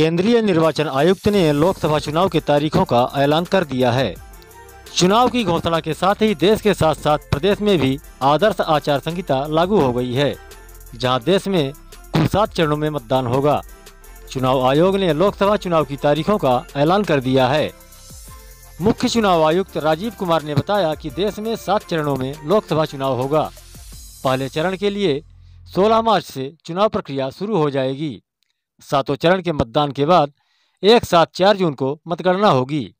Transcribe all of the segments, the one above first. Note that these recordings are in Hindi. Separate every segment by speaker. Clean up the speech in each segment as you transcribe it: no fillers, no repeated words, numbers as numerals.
Speaker 1: केंद्रीय निर्वाचन आयुक्त ने लोकसभा चुनाव की तारीखों का ऐलान कर दिया है। चुनाव की घोषणा के साथ ही देश के साथ साथ प्रदेश में भी आदर्श आचार संहिता लागू हो गई है, जहां देश में कुल 7 चरणों में मतदान होगा। चुनाव आयोग ने लोकसभा चुनाव की तारीखों का ऐलान कर दिया है। मुख्य चुनाव आयुक्त राजीव कुमार ने बताया कि देश में 7 चरणों में लोकसभा चुनाव होगा। पहले चरण के लिए 16 मार्च से चुनाव प्रक्रिया शुरू हो जाएगी। 7वें चरण के मतदान के बाद एक साथ 4 जून को मतगणना होगी।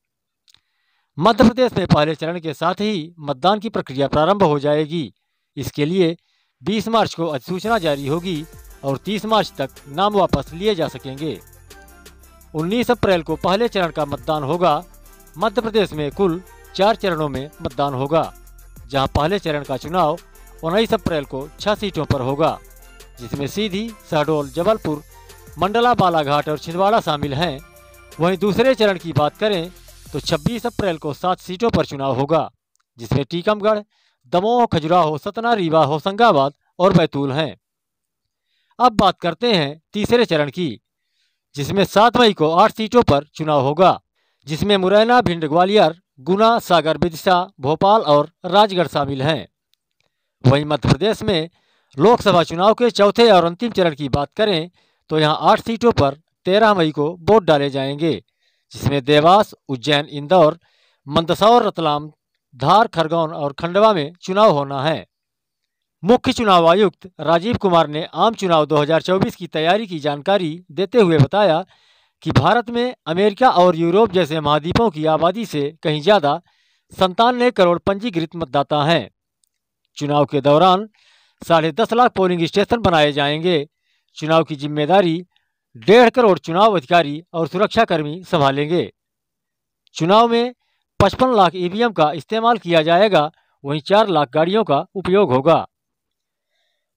Speaker 1: मध्य प्रदेश में पहले चरण के साथ ही मतदान की प्रक्रिया प्रारंभ हो जाएगी। इसके लिए 20 मार्च को अधिसूचना जारी होगी और 30 मार्च तक नाम वापस लिए जा सकेंगे। 19 अप्रैल को पहले चरण का मतदान होगा। मध्य प्रदेश में कुल 4 चरणों में मतदान होगा, जहां पहले चरण का चुनाव 19 अप्रैल को 6 सीटों पर होगा, जिसमें सीधी, शहडोल, जबलपुर, मंडला, बालाघाट और छिंदवाड़ा शामिल हैं। वहीं दूसरे चरण की बात करें तो 26 अप्रैल को 7 सीटों पर चुनाव होगा, जिसमें टीकमगढ़, दमोह, खजुराहो, सतना, रीवा, होशंगाबाद और बैतूल हैं। अब बात करते हैं तीसरे चरण की, जिसमें 7 मई को 8 सीटों पर चुनाव होगा, जिसमें मुरैना, भिंड, ग्वालियर, गुना, सागर, विदिशा, भोपाल और राजगढ़ शामिल हैं। वहीं मध्य प्रदेश में लोकसभा चुनाव के चौथे और अंतिम चरण की बात करें तो यहां 8 सीटों पर 13 मई को वोट डाले जाएंगे, जिसमें देवास, उज्जैन, इंदौर, मंदसौर, रतलाम, धार, खरगोन और खंडवा में चुनाव होना है। मुख्य चुनाव आयुक्त राजीव कुमार ने आम चुनाव 2024 की तैयारी की जानकारी देते हुए बताया कि भारत में अमेरिका और यूरोप जैसे महाद्वीपों की आबादी से कहीं ज़्यादा 97 करोड़ पंजीकृत मतदाता हैं। चुनाव के दौरान 10.5 लाख पोलिंग स्टेशन बनाए जाएंगे। चुनाव की जिम्मेदारी 1.5 करोड़ चुनाव अधिकारी और सुरक्षाकर्मी संभालेंगे। चुनाव में 55 लाख ईवीएम का इस्तेमाल किया जाएगा, वहीं 4 लाख गाड़ियों का उपयोग होगा।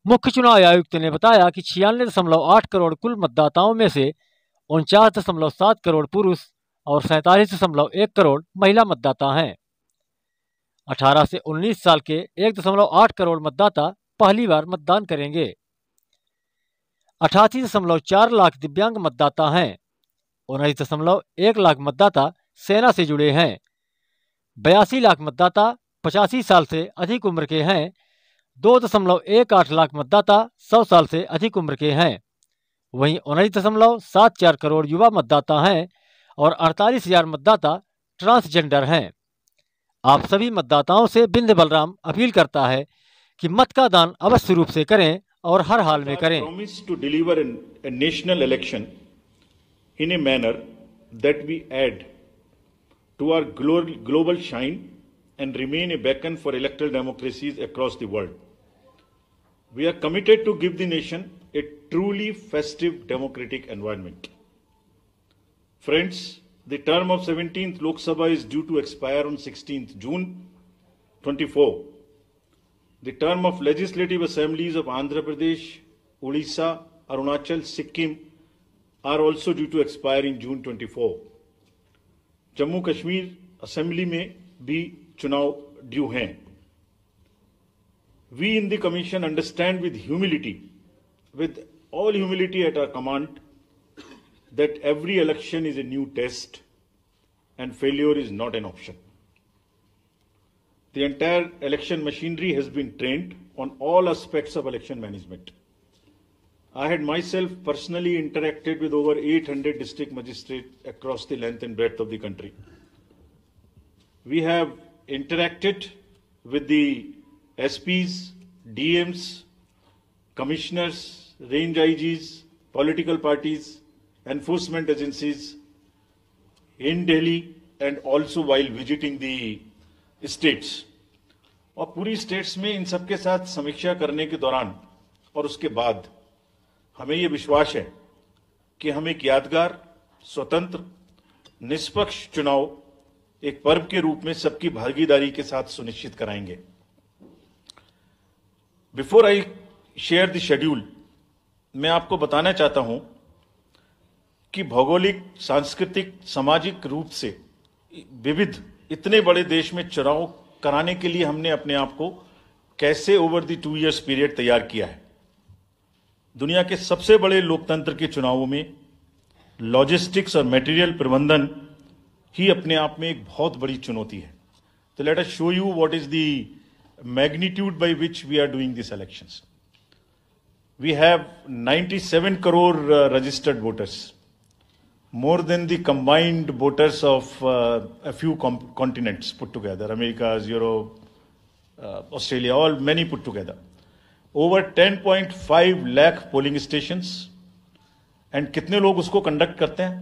Speaker 1: मुख्य चुनाव आयुक्त ने बताया कि 96.8 करोड़ कुल मतदाताओं में से 49.7 करोड़ पुरुष और 47.1 करोड़ महिला मतदाता हैं। 18 से 19 साल के 1.8 करोड़ मतदाता पहली बार मतदान करेंगे। 88.4 लाख दिव्यांग मतदाता हैं। 19.1 लाख मतदाता सेना से जुड़े हैं। 82 लाख मतदाता 85 साल से अधिक उम्र के हैं। 2.18 लाख मतदाता 100 साल से अधिक उम्र के हैं। वहीं 19.74 करोड़ युवा मतदाता हैं और 48,000 मतदाता ट्रांसजेंडर हैं। आप सभी मतदाताओं से बिंद बलराम अपील करता है कि मत का दान अवश्य रूप से करें और हर हाल में करें।
Speaker 2: Promise to deliver a national election in a manner that we add to our global shine and remain a beacon for electoral democracies across the world. We are committed to give the nation a truly festive democratic environment. Friends, the term of 17th Lok Sabha is due to expire on 16th June 24. The term of legislative assemblies of Andhra Pradesh, Odisha, Arunachal, Sikkim are also due to expire in June 24. Jammu Kashmir assembly में भी चुनाव ड्यू हैं। We in the Commission understand with all humility at our command, that every election is a new test and failure is not an option. The entire election machinery has been trained on all aspects of election management. I had myself personally interacted with over 800 district magistrates across the length and breadth of the country. We have interacted with the SPs, DMs, commissioners, range IGs, political parties, enforcement agencies in Delhi and also while visiting the states, और पूरी स्टेट्स में इन सबके साथ समीक्षा करने के दौरान और उसके बाद हमें यह विश्वास है कि हम एक यादगार, स्वतंत्र, निष्पक्ष चुनाव एक पर्व के रूप में सबकी भागीदारी के साथ सुनिश्चित कराएंगे। Before I share the schedule, मैं आपको बताना चाहता हूं कि भौगोलिक, सांस्कृतिक, सामाजिक रूप से विविध इतने बड़े देश में चुनाव कराने के लिए हमने अपने आप को कैसे ओवर द 2 इयर्स पीरियड तैयार किया है। दुनिया के सबसे बड़े लोकतंत्र के चुनावों में लॉजिस्टिक्स और मटेरियल प्रबंधन ही अपने आप में एक बहुत बड़ी चुनौती है। तो let us show you what is the magnitude by which we are doing this elections. We have 97 crore registered voters, more than the combined voters of a few continents put together, America, Europe, Australia, all many put together. Over 10.5 lakh polling stations, and कितने लोग उसको कंडक्ट करते हैं?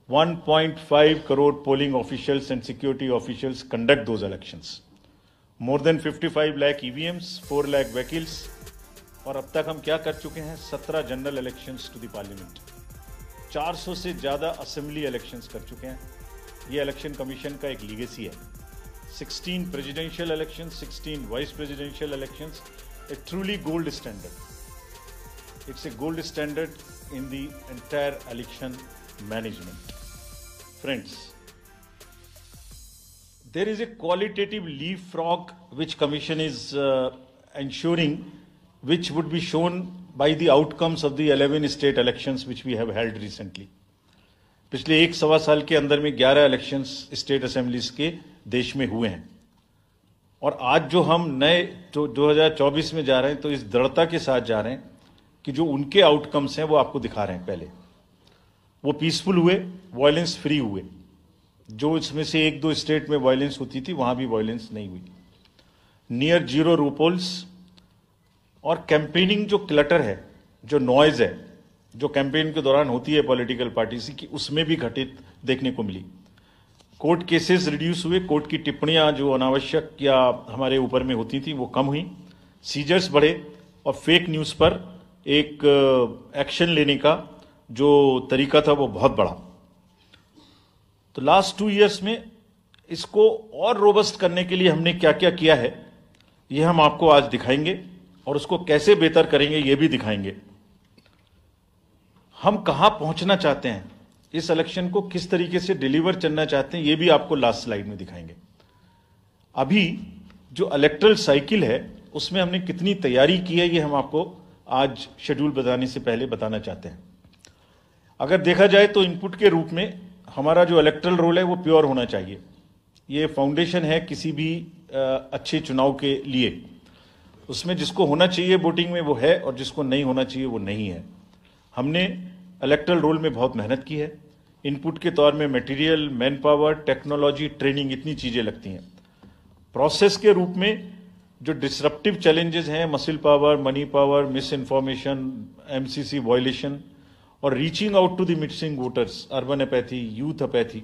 Speaker 2: 1.5 crore polling officials and security officials conduct those elections. More than 55 lakh EVMs, 4 lakh vehicles, और अब तक हम क्या कर चुके हैं? 17 general elections to the parliament, 400 से ज्यादा असेंबली इलेक्शंस कर चुके हैं। ये इलेक्शन कमीशन का एक लीगेसी है। 16 presidential elections, 16 vice presidential elections, a truly gold standard. It's a gold standard in the entire election management. Friends, there is a qualitative leapfrog which commission is ensuring, which would be shown by the outcomes of the 11 state elections which we have held recently. पिछले 1-1.25 साल के अंदर में 11 इलेक्शंस स्टेट असेंबलीज के देश में हुए हैं, और आज जो हम नए 2024 में जा रहे हैं तो इस दृढ़ता के साथ जा रहे हैं कि जो उनके आउटकम्स हैं वो आपको दिखा रहे हैं। पहले वो पीसफुल हुए, वायलेंस फ्री हुए। जो इसमें से 1-2 स्टेट में वायलेंस होती थी वहां भी वायलेंस नहीं हुई। नियर जीरो रूपोल्स, और कैंपेनिंग जो क्लटर है, जो नॉइज है, जो कैंपेन के दौरान होती है पॉलिटिकल पार्टीज की, उसमें भी घटित देखने को मिली। कोर्ट केसेस रिड्यूस हुए, कोर्ट की टिप्पणियां जो अनावश्यक या हमारे ऊपर में होती थी वो कम हुई, सीजर्स बढ़े, और फेक न्यूज पर एक एक्शन लेने का जो तरीका था वो बहुत बढ़ा। तो लास्ट 2 इयर्स में इसको और रोबस्ट करने के लिए हमने क्या क्या किया है ये हम आपको आज दिखाएंगे, और उसको कैसे बेहतर करेंगे ये भी दिखाएंगे। हम कहां पहुंचना चाहते हैं, इस इलेक्शन को किस तरीके से डिलीवर करना चाहते हैं, ये भी आपको लास्ट स्लाइड में दिखाएंगे। अभी जो इलेक्टरल साइकिल है उसमें हमने कितनी तैयारी की है ये हम आपको आज शेड्यूल बताने से पहले बताना चाहते हैं। अगर देखा जाए तो इनपुट के रूप में हमारा जो इलेक्टरल रोल है वो प्योर होना चाहिए। ये फाउंडेशन है किसी भी अच्छे चुनाव के लिए। उसमें जिसको होना चाहिए वोटिंग में वो है, और जिसको नहीं होना चाहिए वो नहीं है। हमने इलेक्टरल रोल में बहुत मेहनत की है। इनपुट के तौर में material, manpower, technology, training, इतनी चीजें लगती हैं। प्रोसेस के रूप में जो डिसरप्टिव चैलेंजेस हैं, muscle power, money power, misinformation, MCC violation, और reaching out to the missing voters, urban apathy, youth apathy,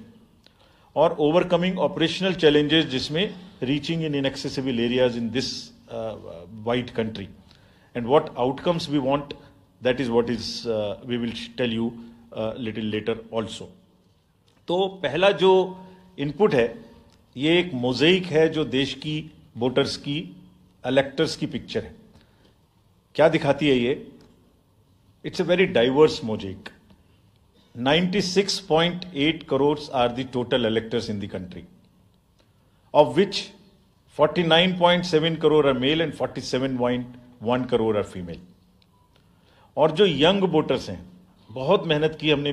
Speaker 2: और ओवरकमिंग ऑपरेशनल चैलेंजेस जिसमें reaching in inaccessible areas in this wide country, and what outcomes we want, that is what is we will tell you little later also. तो पहला जो इनपुट है ये एक मोज़ेइक है जो देश की वोटर्स की, इलेक्टर्स की पिक्चर है। क्या दिखाती है ये? It's a very diverse mosaic. 96.8 crores are the total electors in the country, of which 49.7 crore are male and 47.1 crore are female. और जो यंग वोटर्स हैं, बहुत मेहनत की हमने